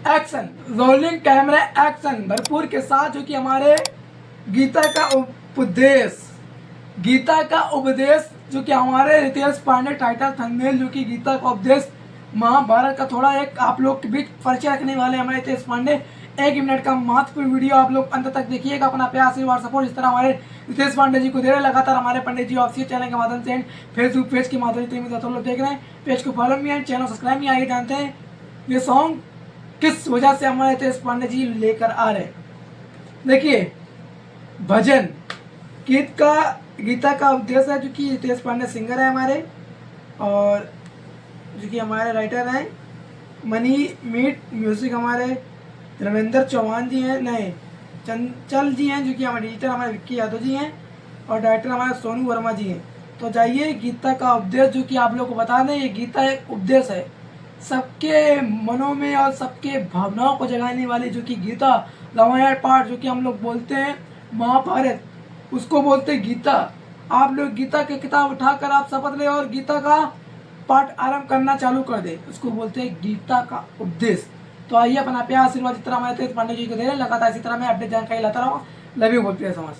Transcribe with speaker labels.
Speaker 1: Action, rolling camera action भरपूर के साथ जो कि हमारे गीता का उपदेश जो कि हमारे रितेश पांडे टाइटल थंबनेल जो कि गीता का उपदेश महाभारत का थोड़ा एक आप लोग के बीच परिचय रखने वाले हमारे रितेश पांडे। 1 मिनट का महत्वपूर्ण वीडियो आप लोग अंत तक देखिएगा। अपना प्यार आशीर्वाद सपोर्ट इस तरह हमारे रितेश पांडे जी को दे रहे लगातार हमारे पंडित जी ऑफिशियल चैनल के माध्यम से फेसबुक पेज के माध्यम से लोग देख रहे हैं। पेज को फॉलो भी है, चैनल सब्सक्राइब भी आइए जानते हैं ये सॉन्ग किस वजह से हमारे रितेश पांडे जी लेकर आ रहे हैं। देखिए, भजन गीता का उद्देश्य है जो कि रितेश पांडे सिंगर है हमारे, और जो कि हमारे राइटर हैं मनी मीट म्यूजिक हमारे रविंद्र चौहान जी हैं, नहीं चंचल जी हैं, जो कि हमारे एडिटर हमारे विक्की यादव जी हैं, और डायरेक्टर हमारे सोनू वर्मा जी हैं। तो जाइए गीता का उपदेश जो कि आप लोग को बता दें, ये गीता एक उपदेश है सबके मनों में और सबके भावनाओं को जगाने वाली जो कि गीता रामायण पाठ जो कि हम लोग बोलते हैं महाभारत, उसको बोलते हैं गीता। आप लोग गीता की किताब उठाकर आप शपथ लें और गीता का पाठ आरंभ करना चालू कर दे, उसको बोलते हैं गीता का उपदेश। तो आइए अपना प्यार आशीर्वाद इस तरह हमारे तेज पांडे जी को दे रहे लगातार इसी तरह मैं अपडेट जानकारी लाता रहूँगा। लव यू बोलते हैं समाज।